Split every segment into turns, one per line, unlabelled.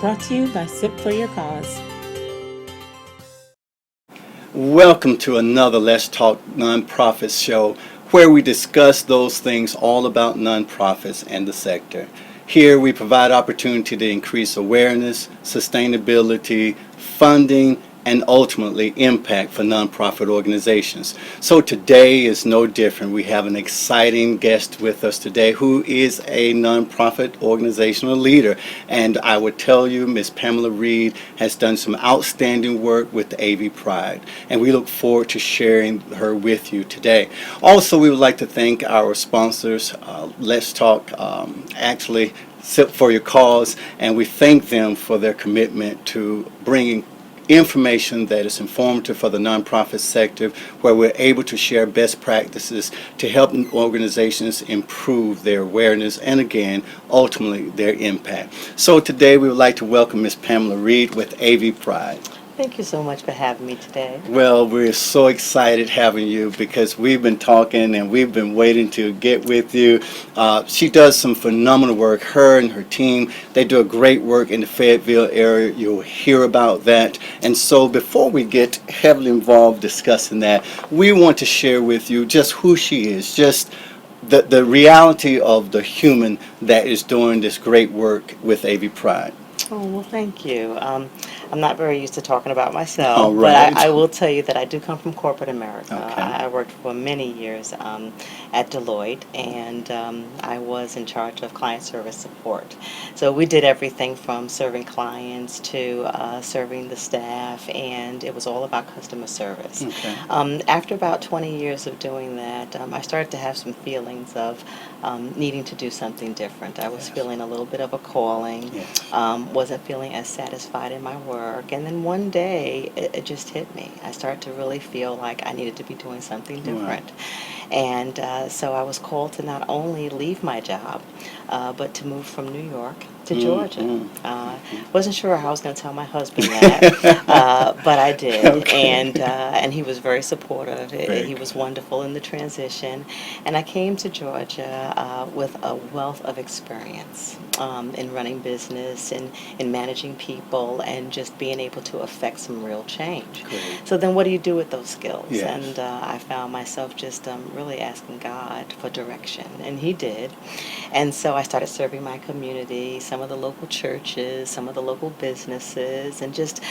brought to you by Sip for Your Cause.
Welcome to another Let's Talk Nonprofits show where we discuss those things all about nonprofits and the sector. Here we provide opportunity to increase awareness, sustainability, funding, and ultimately impact for nonprofit organizations. So today is no different. We have an exciting guest with us today who is a nonprofit organizational leader. And I would tell you, Ms. Pamela Reid has done some outstanding work with the AVPRIDE. And we look forward to sharing her with you today. Also, we would like to thank our sponsors, Let's Talk, actually Sip for Your Cause, and we thank them for their commitment to bringing information that is informative for the nonprofit sector, where we're able to share best practices to help organizations improve their awareness and, again, ultimately their impact. So today we would like to welcome Ms. Pamela Reid with AVPRIDE.
Thank you so much for having me today.
Well, we're so excited having you because we've been talking and we've been waiting to get with you. She does some phenomenal work. Her and her team, they do a great work in the Fayetteville area. You'll hear about that. And so before we get heavily involved discussing that, we want to share with you just who she is, just the reality of the human that is doing this great work with AVPRIDE.
Oh, well, thank you. I'm not very used to talking about myself,
All right.
but I will tell you that I do come from corporate America.
Okay.
I worked for many years at Deloitte, and I was in charge of client service support. So we did everything from serving clients to serving the staff, and it was all about customer service.
Okay.
After about 20 years of doing that, I started to have some feelings of needing to do something different. I was feeling a little bit of a calling.
Yes.
Wasn't feeling as satisfied in my work, and then one day it just hit me. I started to really feel like I needed to be doing something different. And so I was called to not only leave my job, but to move from New York to Georgia. Wasn't sure how I was going to tell my husband that, but I did.
Okay.
And he was very supportive.
Very
He was wonderful in the transition. And I came to Georgia with a wealth of experience in running business and in managing people and just being able to affect some real change.
Great.
So then what do you do with those skills?
Yes.
And I found myself just really asking God for direction, and He did. And so I started serving my community, some of the local churches, some of the local businesses, and just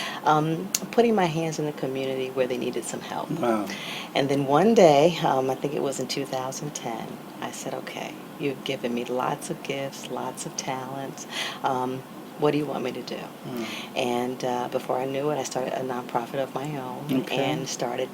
putting my hands in the community where they needed some help.
Wow.
And then one day, I think it was in 2010, I said, okay, you've given me lots of gifts, lots of talents. What do you want me to do? And before I knew it, I started a nonprofit of my own and started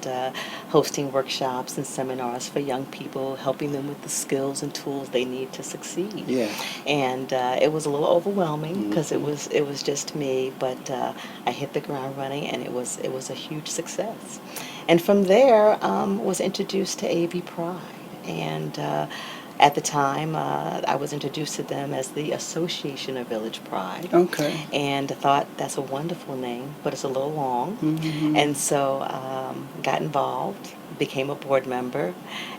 hosting workshops and seminars for young people, helping them with the skills and tools they need to succeed.
Yeah.
And it was a little overwhelming because it was just me, but I hit the ground running, and it was a huge success. And from there, was introduced to AVPRIDE, and at the time, I was introduced to them as the Association of Village Pride.
Okay.
And I thought, that's a wonderful name, but it's a little long. And so got involved, became a board member,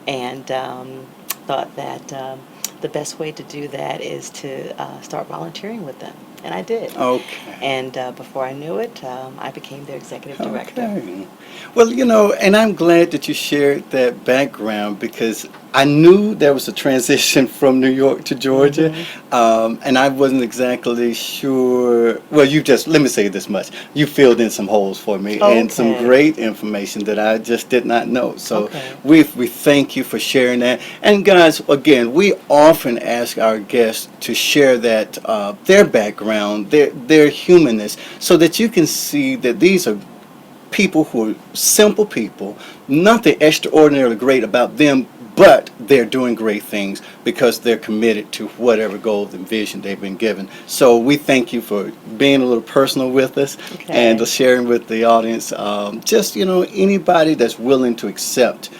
and thought that the best way to do that is to start volunteering with them. And I did.
Okay.
And before I knew it, I became their executive director.
Okay. Well, and I'm glad that you shared that background because I knew there was a transition from New York to Georgia, and I wasn't exactly sure. Well, let me say this much. You filled in some holes for me and some great information that I just did not know. So we thank you for sharing that. And guys, again, we often ask our guests to share that their background, their humanness, so that you can see that these are people who are simple people, nothing extraordinarily great about them, but they're doing great things because they're committed to whatever goals and vision they've been given. So we thank you for being a little personal with us and sharing with the audience. Just, anybody that's willing to accept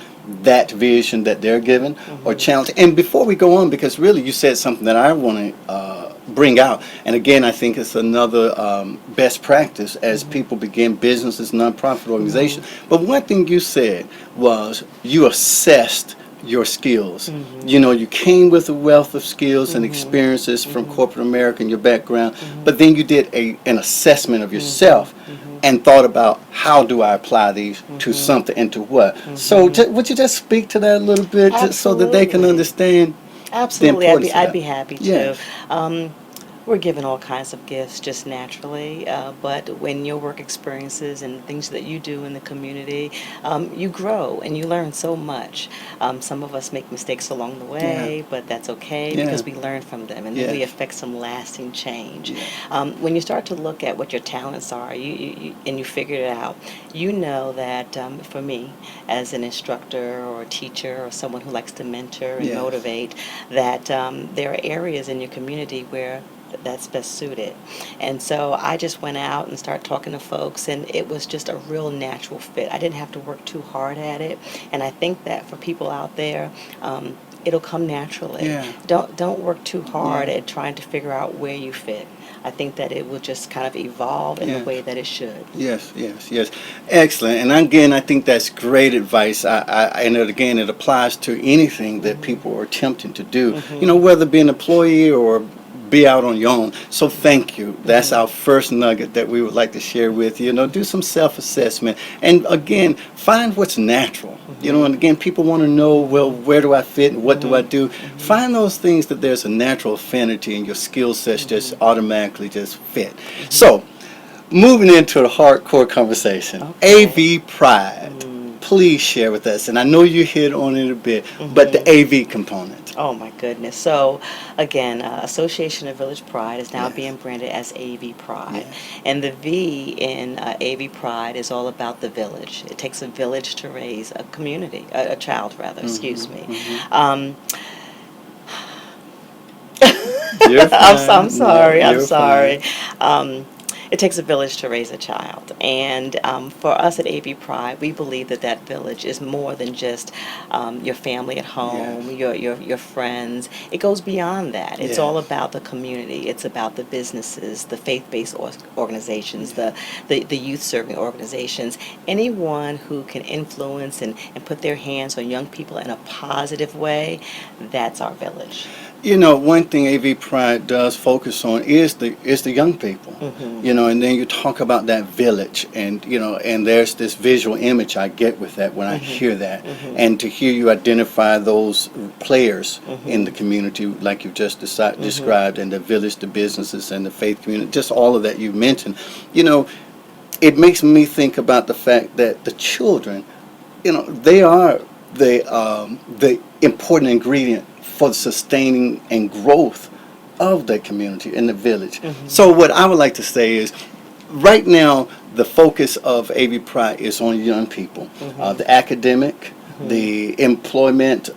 that vision that they're given or challenge. And before we go on, because really you said something that I want to bring out, and again, I think it's another best practice as people begin businesses, nonprofit organizations. But one thing you said was you assessed your skills. You know, you came with a wealth of skills and experiences from corporate America and your background, but then you did an assessment of yourself and thought about how do I apply these to something and to what. So would you just speak to that a little bit so that they can
Absolutely.
understand the
Absolutely,
importance of
I'd
that?
be happy to.
Yes.
We're given all kinds of gifts just naturally, but when your work experiences and things that you do in the community, you grow and you learn so much. Some of us make mistakes along the
Yeah.
way, but that's okay
Yeah.
because we learn from them and then we
Yes.
affect some lasting change.
Yes.
When you start to look at what your talents are and you figure it out, you know that for me, as an instructor or a teacher or someone who likes to mentor and
Yes.
motivate, that there are areas in your community where that's best suited. And so I just went out and started talking to folks, and it was just a real natural fit. I didn't have to work too hard at it, and I think that for people out there, it'll come naturally.
Yeah.
Don't work too hard
Yeah.
at trying to figure out where you fit. I think that it will just kind of evolve in
Yeah.
the way that it should.
Yes, yes, yes. Excellent. And again, I think that's great advice. And again, it applies to anything that people are attempting to do, you know, whether be an employee or be out on your own. So thank you. That's our first nugget that we would like to share with you. You know, do some self-assessment. And again, find what's natural. You know, and again, people want to know, well, where do I fit and what do I do? Find those things that there's a natural affinity and your skill sets just automatically just fit. So, moving into the hardcore conversation,
Okay.
AV Pride. Please share with us, and I know you hit on it a bit, but the AV component.
Oh my goodness. So again, Association of Village Pride is now
Yes.
being branded as AV Pride.
Yes.
And the V in AV Pride is all about the village. It takes a village to raise a community, a child rather, excuse me. Um,
You're
I'm
fine.
sorry,
No,
I'm
you're
sorry.
fine.
It takes a village to raise a child. And for us at AV Pride, we believe that that village is more than just your family at home,
Yes.
your friends. It goes beyond that. It's all
Yes.
about the community. It's about the businesses, the faith-based organizations, the youth-serving organizations. Anyone who can influence and put their hands on young people in a positive way, that's our village.
You know, one thing AV Pride does focus on is the young people. You know, and then you talk about that village, and you know, and there's this visual image I get with that when I hear that, and to hear you identify those players in the community, like you just described, and the village, the businesses, and the faith community, just all of that you mentioned. You know, it makes me think about the fact that the children, you know, they are the important ingredient for the sustaining and growth of the community in the village. So what I would like to say is, right now the focus of AV Pride is on young people, the academic, the employment,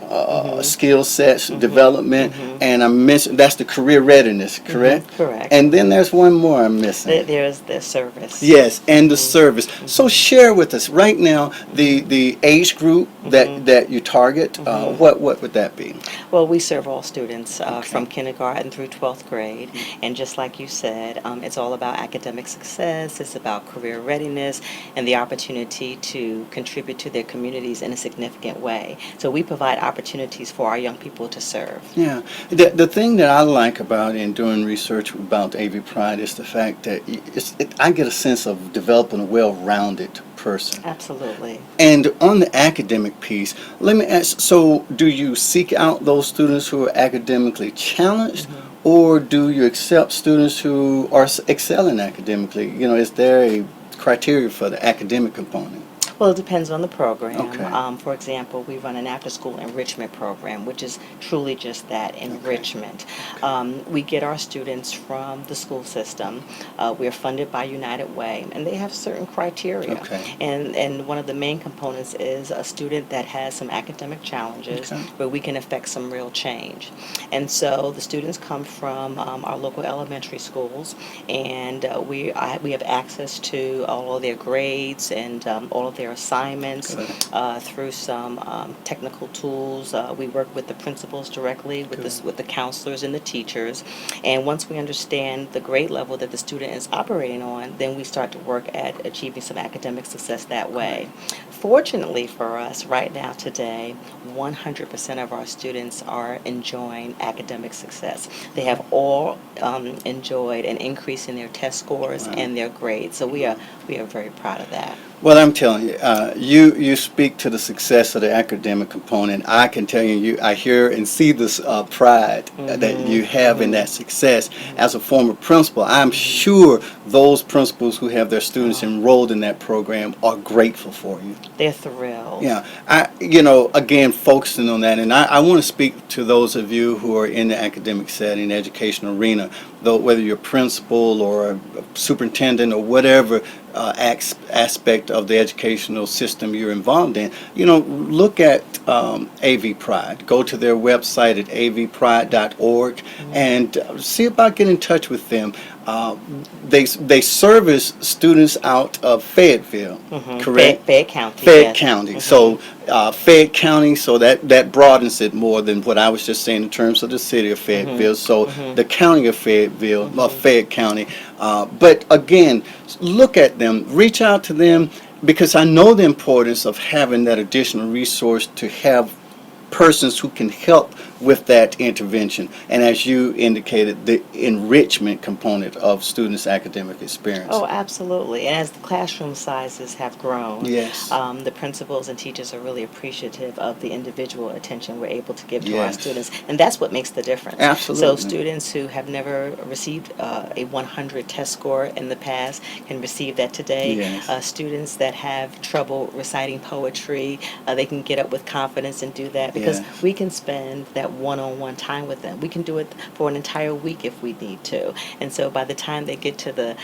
skill sets, development, and I mentioned that's the career readiness, correct?
Correct.
And then there's one more I'm missing.
There's the service.
Yes, and the service. So share with us right now the age group that you target. What would that be?
Well, we serve all students from kindergarten through 12th grade, and just like you said, it's all about academic success, it's about career readiness, and the opportunity to contribute to their communities in a significant way. So we provide opportunities for our young people to serve.
Yeah, the thing that I like about in doing research about AV Pride is the fact that I get a sense of developing a well-rounded person.
Absolutely.
And on the academic piece, let me ask, so do you seek out those students who are academically challenged, or do you accept students who are excelling academically? You know, is there a criteria for the academic component?
Well, it depends on the program.
Okay.
For example, we run an after-school enrichment program, which is truly just that, enrichment. We get our students from the school system. We're funded by United Way, and they have certain criteria.
Okay.
And one of the main components is a student that has some academic challenges
Okay.
where we can affect some real change. And so the students come from our local elementary schools, and we have access to all of their grades and all of their their assignments
Good.
through some technical tools. We work with the principals directly, with the counselors and the teachers. And once we understand the grade level that the student is operating on, then we start to work at achieving some academic success that way. Fortunately for us, right now today, 100% of our students are enjoying academic success. They have all enjoyed an increase in their test scores and their grades. So we are very proud of that.
Well, I'm telling you, you speak to the success of the academic component. I can tell you, I hear and see this pride that you have in that success. As a former principal, I'm sure those principals who have their students enrolled in that program are grateful for you.
They're thrilled.
Yeah, again, focusing on that, and I want to speak to those of you who are in the academic setting, educational arena, though whether you're principal or a superintendent or whatever aspect of the educational system you're involved in, look at AVPRIDE. Go to their website at avpride.org and see about getting in touch with them. They service students out of Fayetteville, correct?
Fayette County.
Fayette
Yes.
County. So Fayette County, so that broadens it more than what I was just saying in terms of the city of Fayetteville. So the county of Fayetteville, Fayette County. But again, look at them, reach out to them, because I know the importance of having that additional resource to have persons who can help with that intervention, and as you indicated, the enrichment component of students' academic experience.
Oh, absolutely. And as the classroom sizes have grown,
Yes.
the principals and teachers are really appreciative of the individual attention we're able to give to our
Yes.
students, and that's what makes the difference.
Absolutely.
So students who have never received a 100 test score in the past can receive that today.
Yes.
Students that have trouble reciting poetry, they can get up with confidence and do that, because
Yes.
we can spend that one-on-one time with them. We can do it for an entire week if we need to. And so by the time they get to the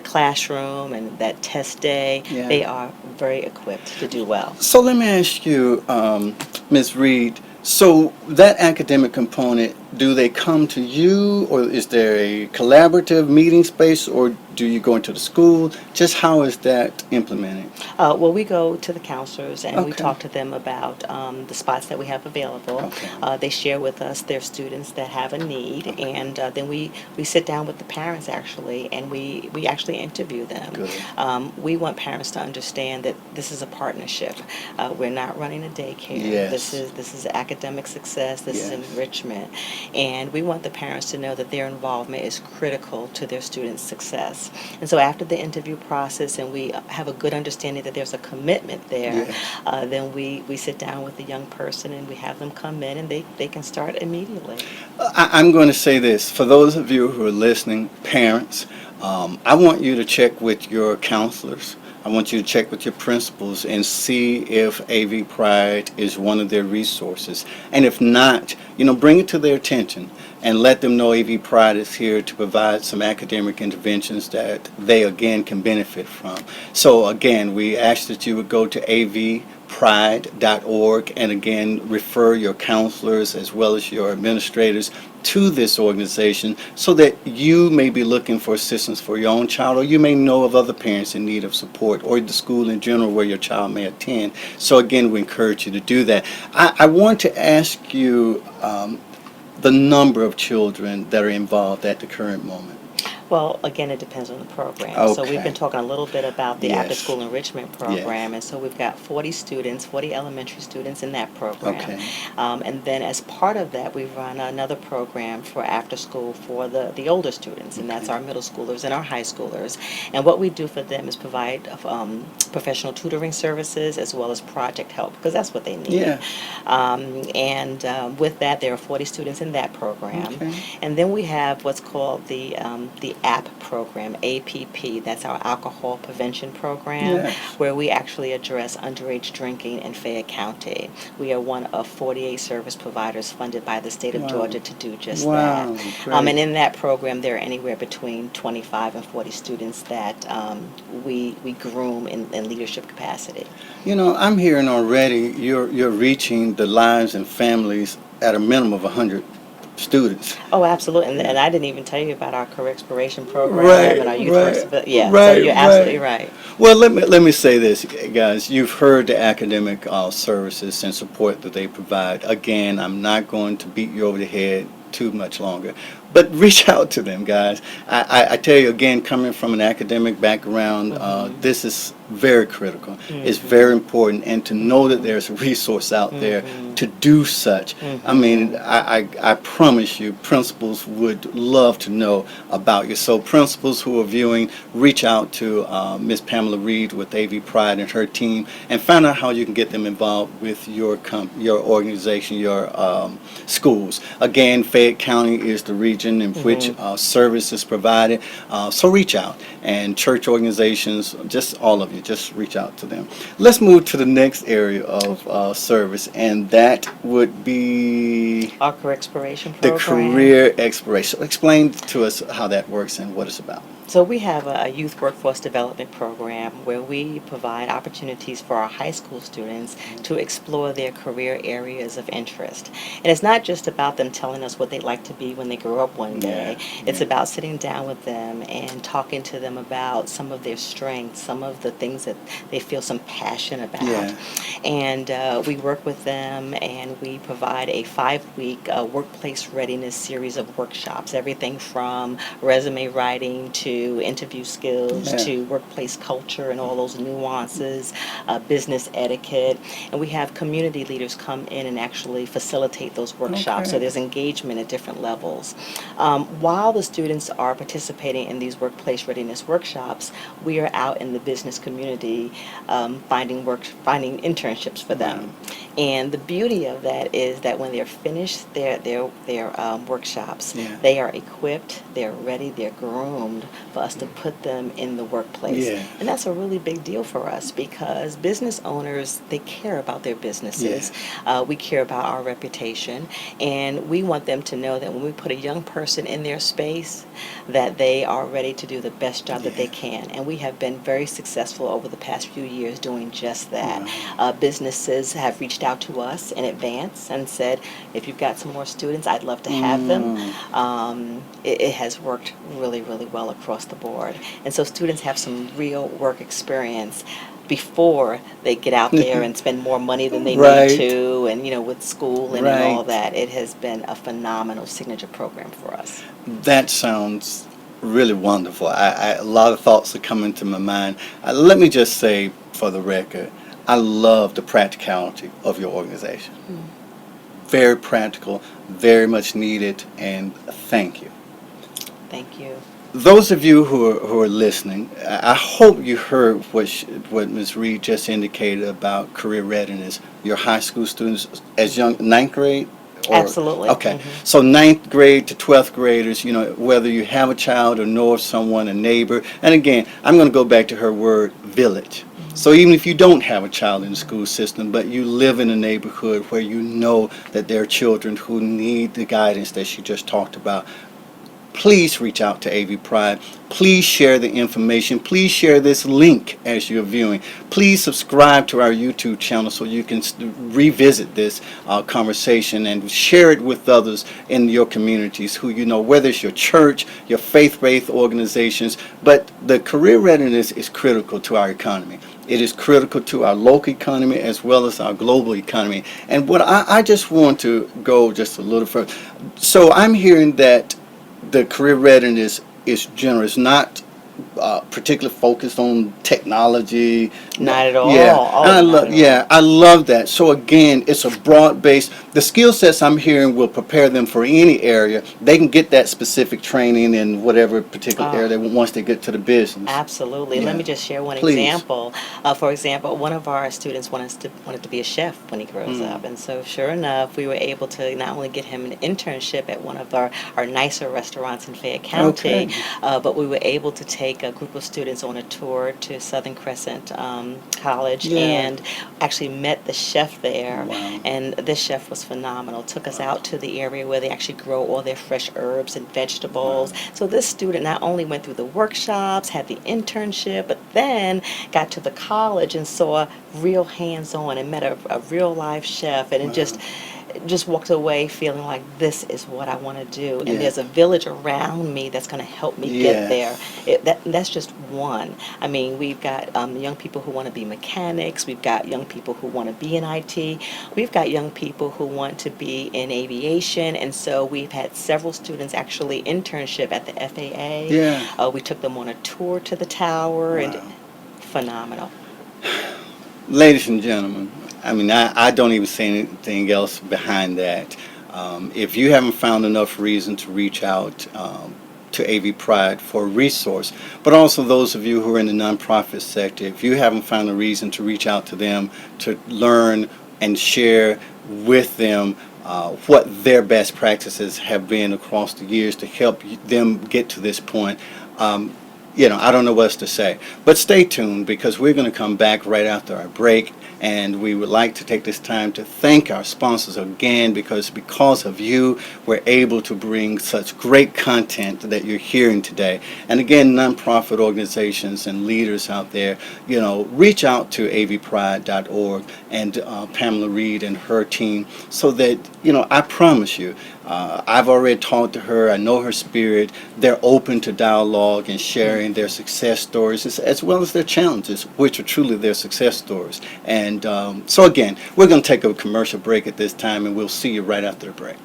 classroom and that test day,
Yeah.
they are very equipped to do well.
So let me ask you, Ms. Reid, so that academic component, do they come to you, or is there a collaborative meeting space, or do you go into the school? Just how is that implemented?
Well, we go to the counselors and we
Okay.
talk to them about the spots that we have available.
Okay.
They share with us their students that have a need, and then we sit down with the parents actually, and we actually interview them.
Good.
We want parents to understand that this is a partnership. We're not running a daycare.
Yes.
This is academic success. This is
Yes.
enrichment, and we want the parents to know that their involvement is critical to their students' success. And so after the interview process, and we have a good understanding that there's a commitment there,
Yes.
then we sit down with the young person and we have them come in, and they can start immediately.
I'm going to say this. For those of you who are listening, parents, I want you to check with your counselors. I want you to check with your principals and see if AVPRIDE is one of their resources. And if not, bring it to their attention and let them know AVPRIDE is here to provide some academic interventions that they, again, can benefit from. So, again, we ask that you would go to avpride.org and, again, refer your counselors as well as your administrators to this organization so that you may be looking for assistance for your own child, or you may know of other parents in need of support, or the school in general where your child may attend. So again, we encourage you to do that. I want to ask you the number of children that are involved at the current moment.
Well, again, it depends on the program. So we've
Okay.
been talking a little bit about the
Yes.
after-school enrichment program,
Yes.
and so we've got 40 students, 40 elementary students in that program.
Okay.
And then as part of that, we run another program for after-school for the older students, and that's
Okay.
our middle schoolers and our high schoolers. And what we do for them is provide professional tutoring services as well as project help, because that's what they need.
Yeah.
With that, there are 40 students in that program.
Okay.
And then we have what's called the APP program, APP. That's our alcohol prevention program,
Yes.
where we actually address underage drinking in Fayette County. We are one of 48 service providers funded by the state of
Wow.
Georgia to do just
Wow,
that.
great.
And in that program, there are anywhere between 25 and 40 students that we groom in leadership capacity.
I'm hearing already you're reaching the lives and families at a minimum of 100 students.
Oh, absolutely. And I didn't even tell you about our career exploration program
Right,
and our youth work.
right,
Yeah, so
right,
you're absolutely
right.
right.
Well, let me say this, guys. You've heard the academic services and support that they provide. Again, I'm not going to beat you over the head too much longer, but reach out to them, guys. I tell you again, coming from an academic background, this is very critical. It's very important, and to know that there's a resource out there to do such. I mean, I promise you, principals would love to know about you. So, principals who are viewing, reach out to Miss Pamela Reid with AV Pride and her team, and find out how you can get them involved with your organization, your schools. Again, Fayette County is the region in which service is provided. So reach out, and church organizations, just all of you, just reach out to them. Let's move to the next area of service, and that would be
Our career exploration
the
program.
career exploration. Explain to us how that works and what it's about.
So we have a youth workforce development program where we provide opportunities for our high school students to explore their career areas of interest. And it's not just about them telling us what they'd like to be when they grow up one day. It's about sitting down with them and talking to them about some of their strengths, some of the things that they feel some passion about.
Yeah.
And we work with them, and we provide a 5-week workplace readiness series of workshops, everything from resume writing to interview skills
Yeah.
to workplace culture and all those nuances, business etiquette. And we have community leaders come in and actually facilitate those workshops. So
Okay.
there's engagement at different levels. While the students are participating in these workplace readiness workshops, we are out in the business community finding internships for them. And the beauty of that is that when they're finished their workshops, they are equipped, they're ready, they're groomed for us to put them in the workplace.
Yeah.
And that's a really big deal for us because business owners, they care about their businesses. We care about our reputation, and we want them to know that when we put a young person in their space, that they are ready to do the best job that they can. And we have been very successful over the past few years doing just that. Businesses have reached out to us in advance and said, if you've got some more students, I'd love to have them. It has worked really, really well across the board. And so students have some real work experience before they get out there and spend more money than they
Right.
need to, and with school and all
Right.
that. It has been a phenomenal signature program for us.
That sounds really wonderful. A lot of thoughts are coming to my mind. Let me just say, for the record, I love the practicality of your organization. Very practical, very much needed, and thank you.
Thank you.
Those of you who are listening, I hope you heard what Ms. Reid just indicated about career readiness. Your high school students, as young, ninth grade?
Absolutely.
Okay. So ninth grade to 12th graders, whether you have a child or know of someone, a neighbor. And again, I'm going to go back to her word, village. So even if you don't have a child in the school system, but you live in a neighborhood where you know that there are children who need the guidance that she just talked about, please reach out to AV Pride. Please share the information. Please share this link as you're viewing. Please subscribe to our YouTube channel so you can revisit this conversation and share it with others in your communities who whether it's your church, your faith-based organizations. But the career readiness is critical to our economy. It is critical to our local economy as well as our global economy. And what I just want to go just a little further. So I'm hearing that the career readiness is generous, not particularly focused on technology.
Not at all.
Yeah,
Oh,
and
not at all.
I love that. So again, it's a broad base. The skill sets I'm hearing will prepare them for any area. They can get that specific training in whatever particular area they want once they get to the business.
Absolutely.
Yeah.
Let me just share one
Please.
example. For example, one of our students wanted to be a chef when he grows up. And so sure enough, we were able to not only get him an internship at one of our nicer restaurants in Fayette County, but we were able to take a group of students on a tour to Southern Crescent College and actually met the chef there.
Wow.
And this chef was phenomenal. Took us out to the area where they actually grow all their fresh herbs and vegetables. So this student not only went through the workshops, had the internship, but then got to the college and saw real hands-on and met a real life chef, and it just walked away feeling like this is what I want to do, and
Yeah.
there's a village around me that's going to help me get there. That's just one. I mean, we've got young people who want to be mechanics. We've got young people who want to be in IT. We've got young people who want to be in aviation, and so we've had several students actually internship at the FAA.
Yeah.
We took them on a tour to the tower, and
Wow.
phenomenal.
Ladies and gentlemen, I mean, I don't even say anything else behind that. If you haven't found enough reason to reach out to AVPRIDE for a resource, but also those of you who are in the nonprofit sector, if you haven't found a reason to reach out to them to learn and share with them what their best practices have been across the years to help them get to this point, I don't know what else to say. But stay tuned, because we're going to come back right after our break, and we would like to take this time to thank our sponsors again, because of you, we're able to bring such great content that you're hearing today. And again, nonprofit organizations and leaders out there, reach out to avpride.org and Pamela Reid and her team, so that, I promise you, I've already talked to her. I know her spirit. They're open to dialogue and sharing their success stories as well as their challenges, which are truly their success stories. And so again, we're going to take a commercial break at this time, and we'll see you right after the break.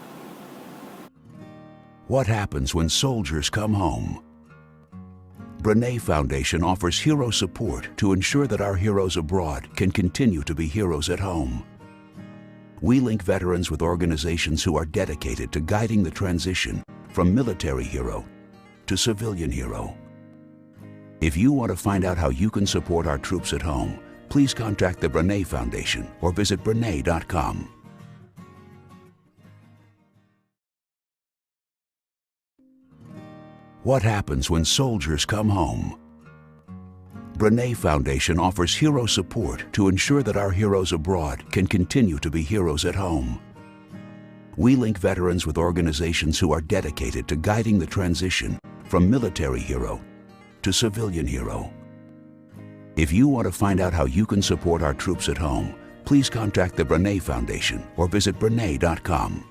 What happens when soldiers come home? Brene Foundation offers hero support to ensure that our heroes abroad can continue to be heroes at home. We link veterans with organizations who are dedicated to guiding the transition from military hero to civilian hero. If you want to find out how you can support our troops at home, please contact the Brene Foundation or visit brene.com. What happens when soldiers come home? Brene Foundation offers hero support to ensure that our heroes abroad can continue to be heroes at home. We link veterans with organizations who are dedicated to guiding the transition from military hero to civilian hero. If you want to find out how you can support our troops at home, please contact the Brene Foundation or visit brene.com.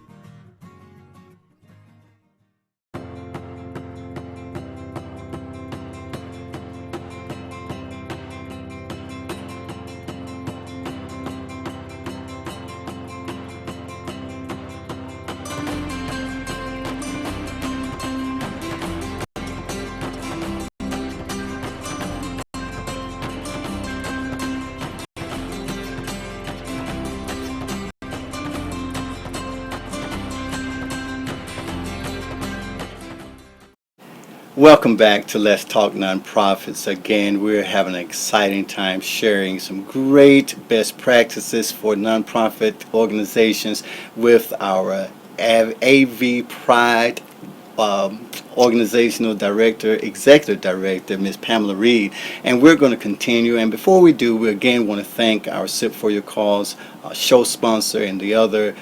Welcome back to Let's Talk Nonprofits. Again, we're having an exciting time sharing some great best practices for nonprofit organizations with our AVPRIDE organizational director, executive director, Ms. Pamela Reid. And we're going to continue. And before we do, we again want to thank our Sip for Your Cause show sponsor and the other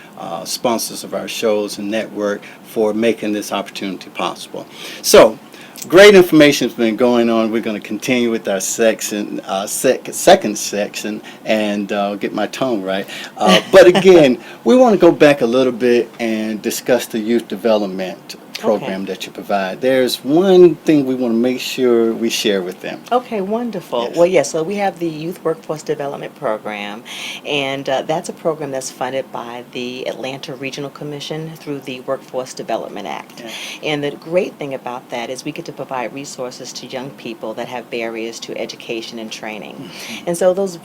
sponsors of our shows and network for making this opportunity possible. So, great information has been going on. We're going to continue with our section, second section, and get my tone right. But again, we want to go back a little bit and discuss the youth development program that you provide. There's one thing we want to make sure we share with them.
Okay, wonderful.
Yes.
Well, yes, so we have the Youth Workforce Development Program, and that's a program that's funded by the Atlanta Regional Commission through the Workforce Development Act.
Yeah.
And the great thing about that is we get to provide resources to young people that have barriers to education and training.
Mm-hmm.
And so those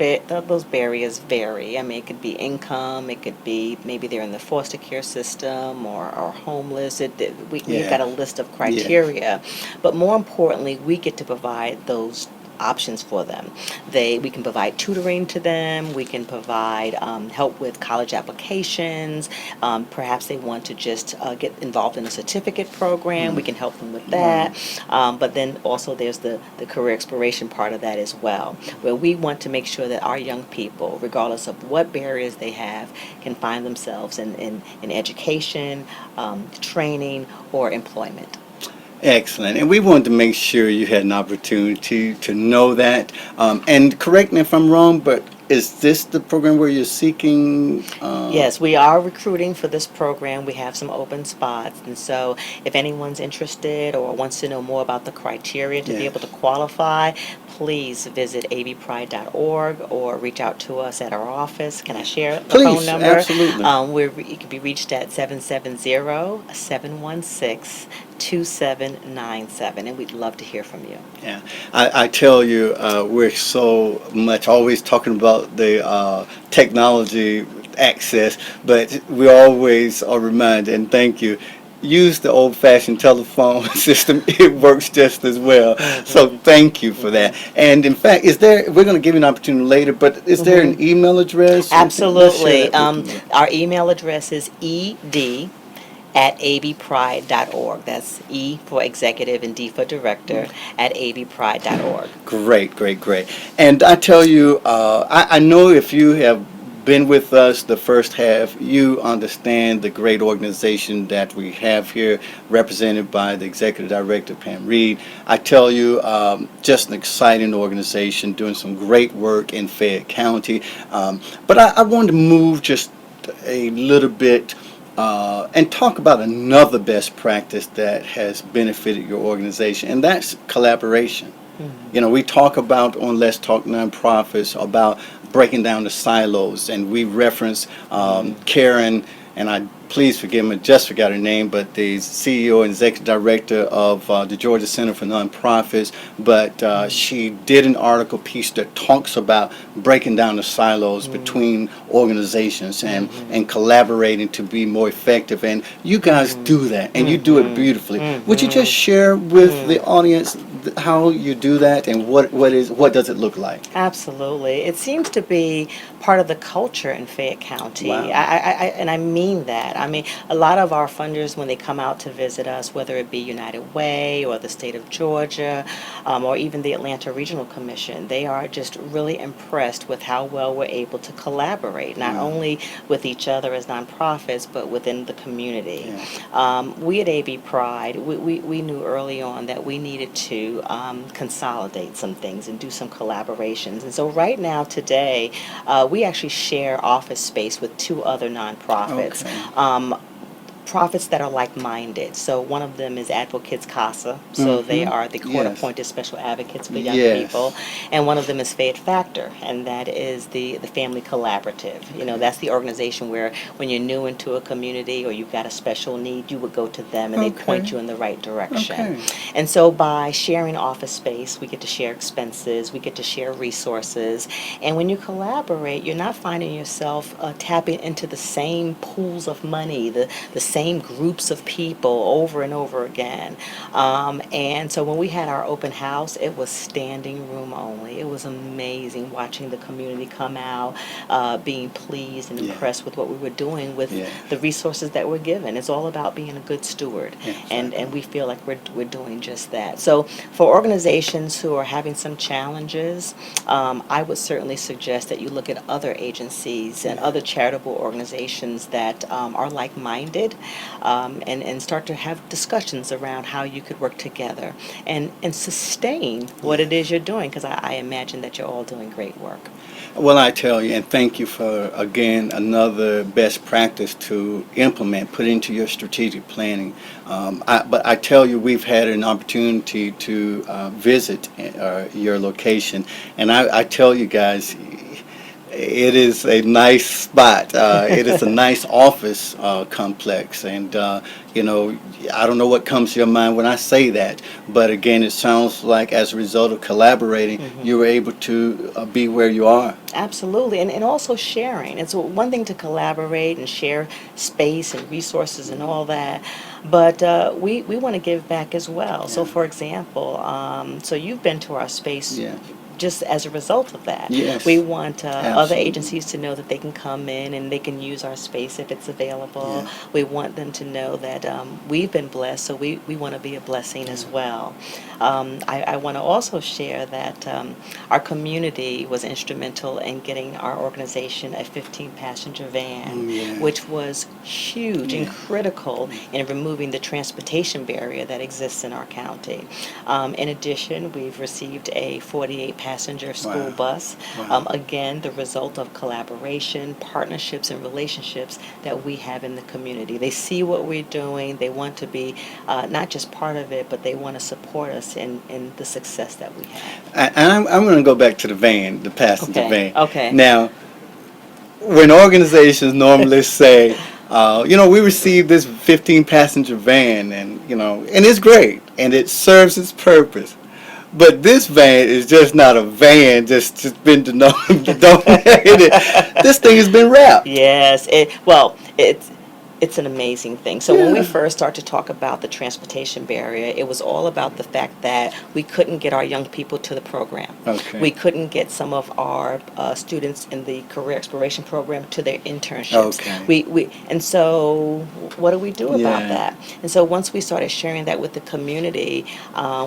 barriers vary. I mean, it could be income, it could be maybe they're in the foster care system or homeless. We've got a list of criteria. But more importantly, we get to provide those options for them. We can provide tutoring to them. We can provide help with college applications. Perhaps they want to just get involved in a certificate program. We can help them with that. But then also there's the career exploration part of that as well, where we want to make sure that our young people, regardless of what barriers they have, can find themselves in education, training, or employment.
Excellent. And we wanted to make sure you had an opportunity to know that. And correct me if I'm wrong, but is this the program where you're seeking?
Yes, we are recruiting for this program. We have some open spots. And so if anyone's interested or wants to know more about the criteria to be able to qualify, please visit avpride.org or reach out to us at our office. Can I share the
Please,
phone number?
absolutely.
You can be reached at 770-716-2797, and we'd love to hear from you.
Yeah, I tell you, we're so much always talking about the technology access, but we always are reminded, and thank you, use the old-fashioned telephone system. It works just as well. So thank you for that. And in fact, we're going to give you an opportunity later, but is there an email address?
Absolutely. Our email address is ed@avpride.org. That's E for executive and D for director at avpride.org.
Great, great, great. And I tell you, I know if you have been with us the first half, you understand the great organization that we have here, represented by the executive director, Pam Reid. I tell you, just an exciting organization doing some great work in Fayette County. But I wanted to move just a little bit and talk about another best practice that has benefited your organization, and that's collaboration. You know, we talk about on Let's Talk Nonprofits about breaking down the silos, and we reference Karen, and please forgive me, just forgot her name, but the CEO and executive director of the Georgia Center for Nonprofits. But she did an article piece that talks about breaking down the silos between organizations and collaborating to be more effective. And you guys do that, and you do it beautifully. Would you just share with the audience how you do that and what does it look like?
Absolutely. It seems to be part of the culture in Fayette County.
Wow.
And I mean that. I mean, a lot of our funders, when they come out to visit us, whether it be United Way or the state of Georgia, or even the Atlanta Regional Commission, they are just really impressed with how well we're able to collaborate, not only with each other as nonprofits, but within the community. We at AV Pride, we knew early on that we needed to consolidate some things and do some collaborations. And so right now, today, we actually share office space with two other nonprofits. Profits that are like-minded. So one of them is Advocates Casa. So they are the court-appointed special advocates for young people. And one of them is Fayette Factor, and that is the Family Collaborative. You know, that's the organization where when you're new into a community or you've got a special need, you would go to them and they point you in the right direction. And so by sharing office space, we get to share expenses, we get to share resources. And when you collaborate, you're not finding yourself tapping into the same pools of money, the same groups of people over and over again. And so when we had our open house, it was standing room only. It was amazing watching the community come out, being pleased and impressed with what we were doing with the resources that were given. It's all about being a good steward, and we feel like we're doing just that. So for organizations who are having some challenges, I would certainly suggest that you look at other agencies and other charitable organizations that are like-minded, and start to have discussions around how you could work together and sustain what it is you're doing, because I imagine that you're all doing great work.
Well, I tell you, and thank you for, again, another best practice to implement, put into your strategic planning. But I tell you, we've had an opportunity to visit your location, and I tell you guys, It is a nice spot. It is a nice office complex, and I don't know what comes to your mind when I say that, but again, it sounds like as a result of collaborating, you were able to be where you are.
Absolutely, and also sharing. It's one thing to collaborate and share space and resources and all that, but we want to give back as well. So,
Yeah.
for example, so you've been to our space
Yeah.
just as a result of that.
Yes.
We want other
Absolutely.
agencies to know that they can come in and they can use our space if it's available.
Yeah.
We want them to know that we've been blessed, so we want to be a blessing as well. I want to also share that our community was instrumental in getting our organization a 15-passenger van,
Yeah.
which was huge and
Yeah.
critical in removing the transportation barrier that exists in our county. In addition, we've received a 48-passenger school
Wow.
bus.
Wow.
Again, the result of collaboration, partnerships, and relationships that we have in the community. They see what we're doing. They want to be not just part of it, but they want to support us in the success that we have.
I'm going to go back to the van, the passenger
Okay.
van.
Okay.
Now, when organizations normally say, we received this 15-passenger van, and it's great, and it serves its purpose. But this van is just not a van, just been donated. This thing has been wrapped.
Yes. It's an amazing thing. So when we
Yeah.
first started to talk about the transportation barrier, it was all about the fact that we couldn't get our young people to the program.
Okay.
We couldn't get some of our students in the career exploration program to their internships.
Okay.
And so what do we do about
Yeah.
that? And so once we started sharing that with the community,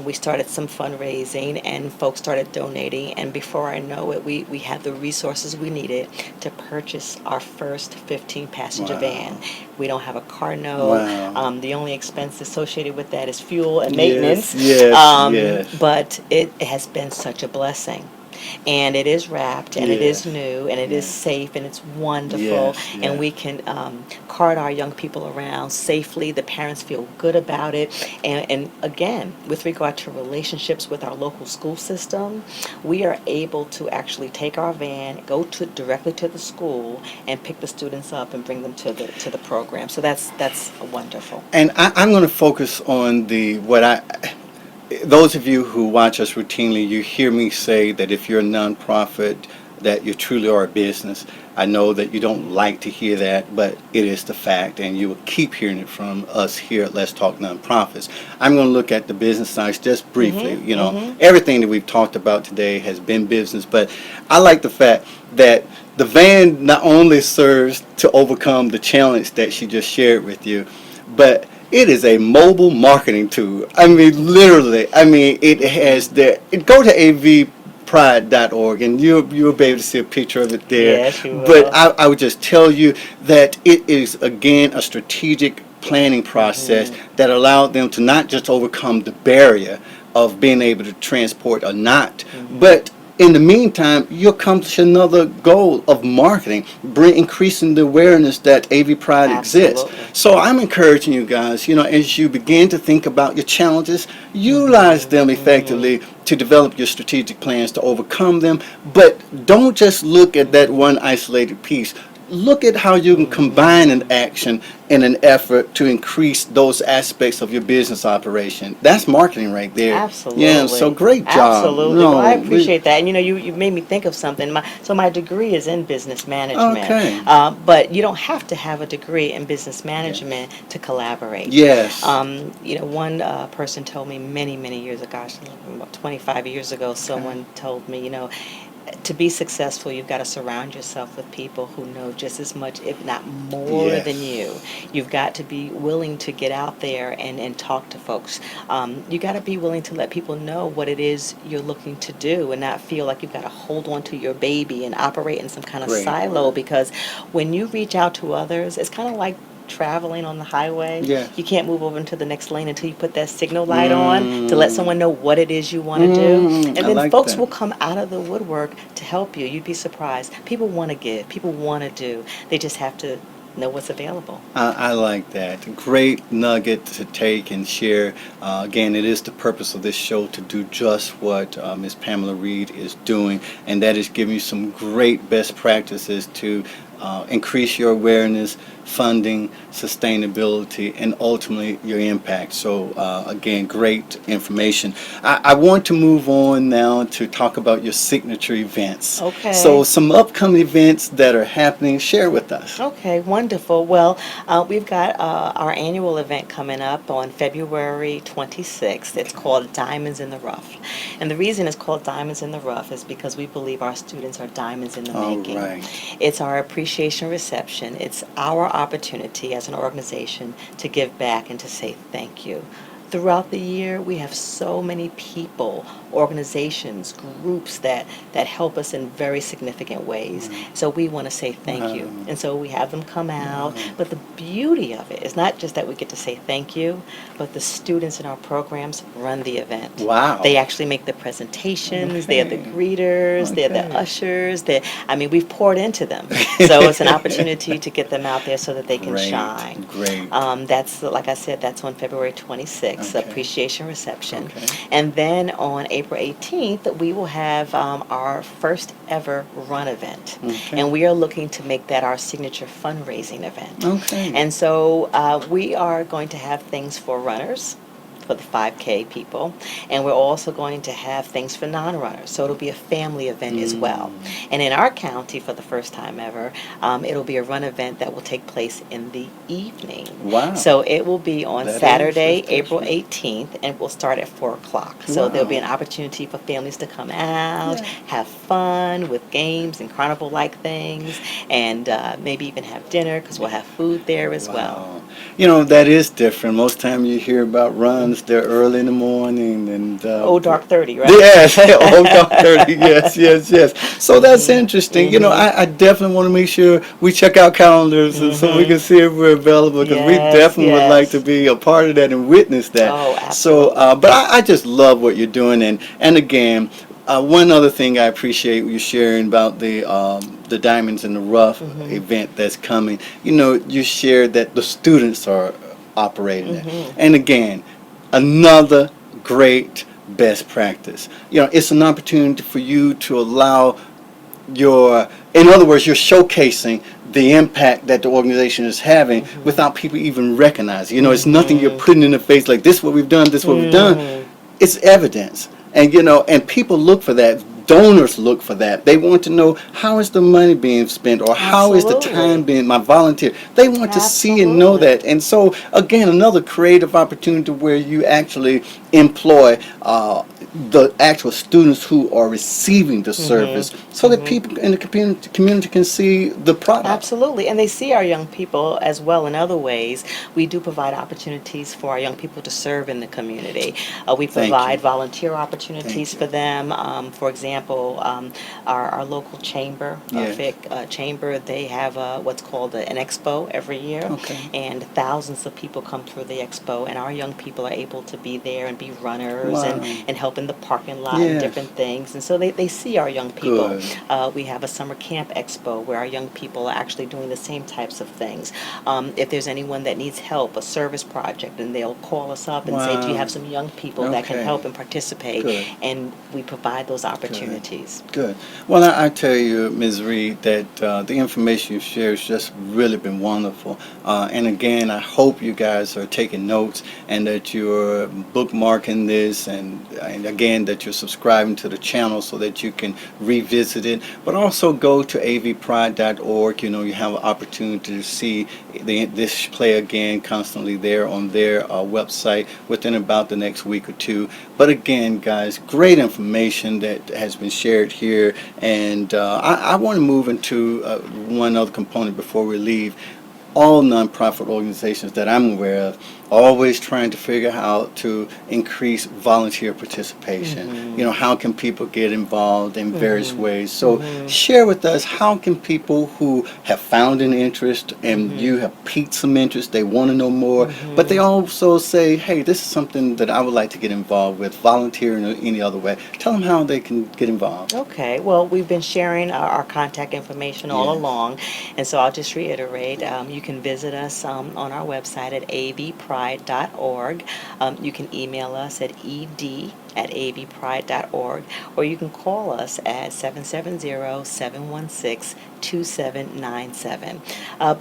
we started some fundraising and folks started donating. And before I know it, we had the resources we needed to purchase our first 15-passenger
Wow.
van. We don't have a car note.
Wow.
The only expense associated with that is fuel and maintenance.
Yes, yes.
But it has been such a blessing. And it is wrapped, and it is
Yes.
new, and it is
Yes.
safe, and it's wonderful.
Yes,
And
yes.
we can cart our young people around safely. The parents feel good about it. And again, with regard to relationships with our local school system, we are able to actually take our van, go directly to the school, and pick the students up and bring them to the program. So that's wonderful.
And I'm going to focus on those of you who watch us routinely, you hear me say that if you're a nonprofit, that you truly are a business. I know that you don't like to hear that, but it is the fact, and you will keep hearing it from us here at Let's Talk Nonprofits. I'm going to look at the business side just briefly. Everything that we've talked about today has been business, but I like the fact that the van not only serves to overcome the challenge that she just shared with you, but it is a mobile marketing tool. I mean, literally. I mean, it has go to AVPRIDE.org and you'll be able to see a picture of it there.
Yes, you will.
But I would just tell you that it is, again, a strategic planning process that allowed them to not just overcome the barrier of being able to transport or not, but in the meantime, you'll accomplish another goal of marketing, increasing the awareness that AV Pride exists.
Absolutely.
So I'm encouraging you guys, as you begin to think about your challenges, utilize them effectively to develop your strategic plans to overcome them. But don't just look at that one isolated piece. Look at how you can combine an action in an effort to increase those aspects of your business operation. That's marketing right there.
Absolutely.
Yeah, so great job.
Absolutely.
No,
Well, I appreciate that. And you made me think of something. My degree is in business management.
Okay.
But you don't have to have a degree in business management to collaborate.
Yes.
One person told me many years ago, gosh, about 25 years ago, someone told me, to be successful, you've got to surround yourself with people who know just as much, if not more,
Yes.
than you. You've got to be willing to get out there and talk to folks. You got to be willing to let people know what it is you're looking to do and not feel like you've got to hold on to your baby and operate in some kind of
Great
silo,
word.
because when you reach out to others, it's kind of like traveling on the highway.
Yes.
You can't move over into the next lane until you put that signal light on to let someone know what it is you want to do. And
I
then
like
folks
that.
will come out of the woodwork to help you. You'd be surprised. People want to give. People want to do. They just have to know what's available.
I like that. Great nugget to take and share. Again, it is the purpose of this show to do just what Ms. Pamela Reid is doing, and that is giving you some great best practices to increase your awareness, funding, sustainability, and ultimately your impact. So again, great information. I want to move on now to talk about your signature events.
Okay.
So some upcoming events that are happening, share with us.
Okay, wonderful. Well, we've got our annual event coming up on February 26th. It's called Diamonds in the Rough. And the reason it's called Diamonds in the Rough is because we believe our students are diamonds in the making.
Right.
It's our appreciation reception. It's our opportunity as an organization to give back and to say thank you. Throughout the year, we have so many people, organizations, groups that help us in very significant ways. So we want to say thank you. And so we have them come out. But the beauty of it is not just that we get to say thank you, but the students in our programs run the event.
Wow.
They actually make the presentations. They're the greeters. They're the ushers. We've poured into them. So it's an opportunity to get them out there so that they can shine.
Great.
That's, like I said, that's on February 26th.
Okay.
Appreciation reception.
Okay.
And then on April 18th, we will have our first ever run event.
Okay.
And we are looking to make that our signature fundraising event.
Okay.
And so we are going to have things for runners, for the 5K people, and we're also going to have things for non-runners, so it'll be a family event as well. And in our county, for the first time ever, it'll be a run event that will take place in the evening.
Wow.
So it will be on
That
Saturday,
is
April
special.
18th, and we'll start at 4 o'clock. So there'll be an opportunity for families to come out, have fun with games and carnival-like things, and maybe even have dinner, because we'll have food there as well.
You know, that is different. Most time you hear about runs, they're early in the morning and
Dark 30, right?
Yes, dark 30. Yes. So that's interesting. You know, I definitely want to make sure we check out calendars and so we can see if we're available, because we definitely would like to be a part of that and witness that.
Oh, absolutely.
So, but I just love what you're doing, and again, one other thing I appreciate you sharing about the Diamonds in the Rough event that's coming. You know, you shared that the students are operating it, and again, another great best practice. You know, it's an opportunity for you to allow in other words, you're showcasing the impact that the organization is having without people even recognizing. You know, it's nothing you're putting in the face like, this is what we've done, this is what we've done. It's evidence. And, you know, and people look for that. Donors look for that. They want to know, how is the money being spent, or how is the time being, my volunteer. They want to see and know that. And so, again, another creative opportunity where you actually employ the actual students who are receiving the service, so that people in the community can see the product.
Absolutely, and they see our young people as well in other ways. We do provide opportunities for our young people to serve in the community. We provide volunteer opportunities for them. For example, our local chamber, FIC chamber, they have what's called an expo every year, and thousands of people come through the expo, and our young people are able to be there and be runners and help in the parking lot and different things. And so they see our young people. We have a summer camp expo where our young people are actually doing the same types of things. If there's anyone that needs help, a service project, and they'll call us up and say, do you have some young people that can help and participate? And we provide those opportunities.
Good. Well, I tell you, Ms. Reid, that the information you've shared has just really been wonderful. And again, I hope you guys are taking notes and that you're bookmarking this, and again, that you're subscribing to the channel so that you can revisit it. But also go to avpride.org. You know, you have an opportunity to see this play again constantly there on their website within about the next week or two. But again, guys, great information that has been shared here. And I want to move into one other component before we leave. All nonprofit organizations that I'm aware of are always trying to figure out how to increase volunteer participation. You know, how can people get involved in various ways? So share with us, how can people who have found an interest and you have piqued some interest, they want to know more, but they also say, hey, this is something that I would like to get involved with, volunteering or any other way. Tell them how they can get involved.
Okay, well, we've been sharing our contact information all along, and so I'll just reiterate. You can visit us on our website at avpride.org. You can email us at ed@avpride.org, or you can call us at 770-716-2797.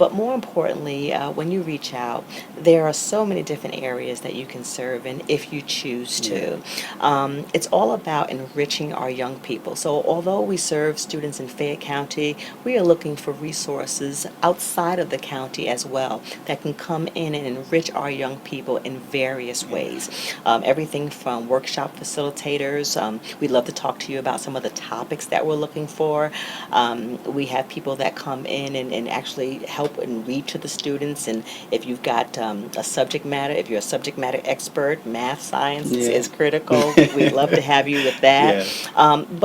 But more importantly, when you reach out, there are so many different areas that you can serve in if you choose to. It's all about enriching our young people. So although we serve students in Fayette County, we are looking for resources outside of the county as well that can come in and enrich our young people in various ways. Everything from workshop facilitators. We'd love to talk to you about some of the topics that we're looking for. We have people that come in and actually help and read to the students. And if you've got a subject matter, if you're a subject matter expert, math, science is critical. We'd love to have you with that.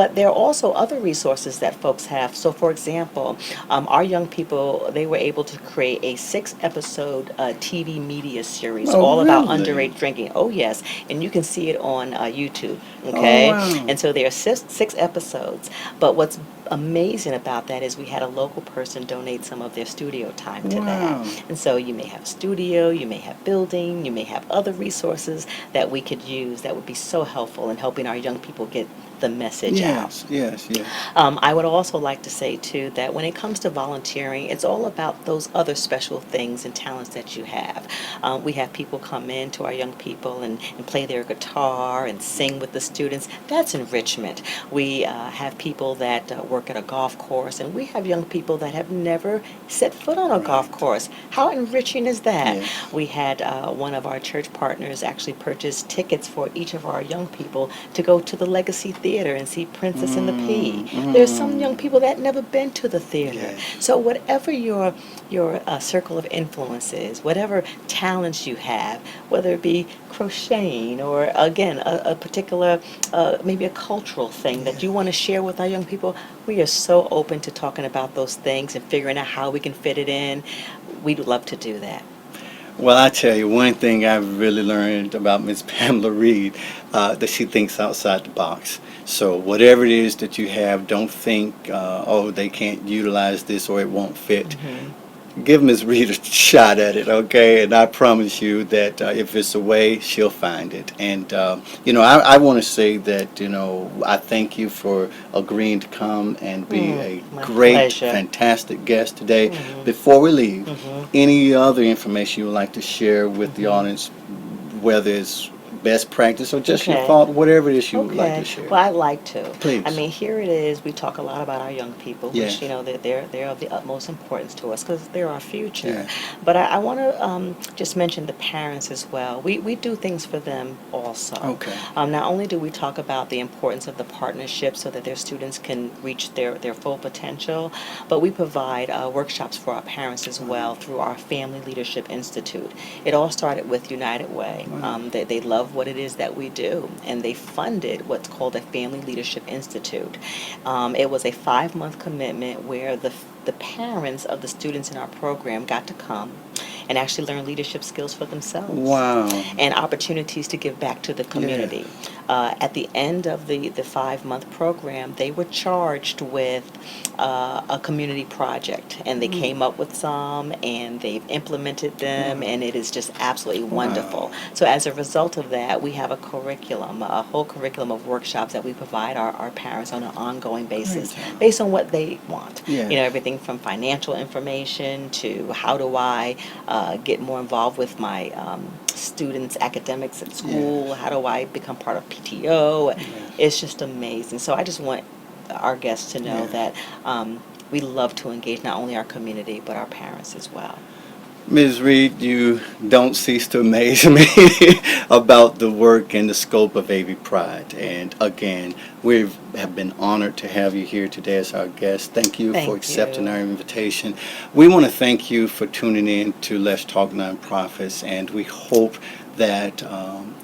But there are also other resources that folks have. So, for example, our young people, they were able to create a 6-episode TV media series all about underage drinking. Oh, yes. And you can see it on YouTube. Okay? And so there are six episodes. But what's amazing about that is we had a local person donate some of their studio time to that. And so you may have a studio, you may have building, you may have other resources that we could use that would be so helpful in helping our young people get the message out.
Yes.
I would also like to say, too, that when it comes to volunteering, it's all about those other special things and talents that you have. We have people come in to our young people and play their guitar and sing with the students. That's enrichment. We have people that work at a golf course, and we have young people that have never set foot on a golf course. How enriching is that? We had one of our church partners actually purchase tickets for each of our young people to go to the Legacy Theater and see Princess and the Pea. There's some young people that never been to the theater. So whatever your circle of influence is, whatever talents you have, whether it be crocheting or, again, a particular, maybe a cultural thing that you want to share with our young people, we are so open to talking about those things and figuring out how we can fit it in. We'd love to do that.
Well, I tell you, one thing I've really learned about Miss Pamela Reid, that she thinks outside the box. So whatever it is that you have, don't think, oh, they can't utilize this or it won't fit. Give Ms. Reid a shot at it, okay? And I promise you that if it's a way, she'll find it. And, I want to say that, I thank you for agreeing to come and be a great,
pleasure.
Fantastic guest today. Before we leave, any other information you would like to share with the audience, whether it's best practice or just your thought, whatever it is you would like to share?
Well, I'd like to.
Please.
I mean, here it is. We talk a lot about our young people, which, they're of the utmost importance to us because they're our future. But I want to just mention the parents as well. We do things for them also.
Okay.
Not only do we talk about the importance of the partnership so that their students can reach their full potential, but we provide workshops for our parents as well through our Family Leadership Institute. It all started with United Way. They love what it is that we do, and they funded what's called a Family Leadership Institute. It was a 5-month commitment where the parents of the students in our program got to come and actually learn leadership skills for themselves. And opportunities to give back to the community. At the end of the 5-month program, they were charged with a community project, and they came up with some, and they've implemented them, and it is just absolutely wonderful. So as a result of that, we have a curriculum, a whole curriculum of workshops that we provide our parents on an ongoing basis, based on what they want. Everything from financial information to how do I get more involved with my students' academics at school, how do I become part of PTO. It's just amazing. So I just want our guests to know that we love to engage not only our community but our parents as well.
Ms. Reid, you don't cease to amaze me about the work and the scope of AVPRIDE. And again, we have been honored to have you here today as our guest. Thank you for accepting our invitation. We want to thank you for tuning in to Let's Talk Nonprofits, and we hope that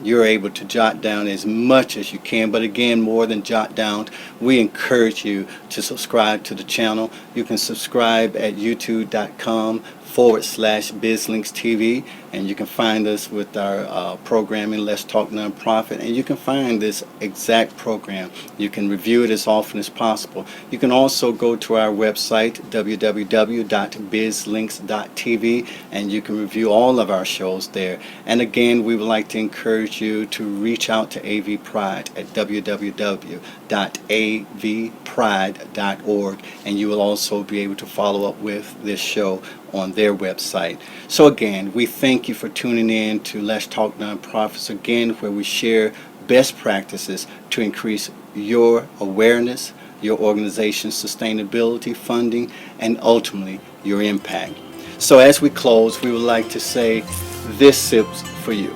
you're able to jot down as much as you can. But again, more than jot down, we encourage you to subscribe to the channel. You can subscribe at youtube.com/BizLinksTV, and you can find us with our programming, Let's Talk Nonprofit, and you can find this exact program. You can review it as often as possible. You can also go to our website, www.bizlinks.tv, and you can review all of our shows there. And again, we would like to encourage you to reach out to AVPRIDE at www.avpride.org, and you will also be able to follow up with this show on their website. So again, we thank you for tuning in to Let's Talk Nonprofits, again, where we share best practices to increase your awareness, your organization's sustainability, funding, and ultimately your impact. So as we close, we would like to say this sip's for you.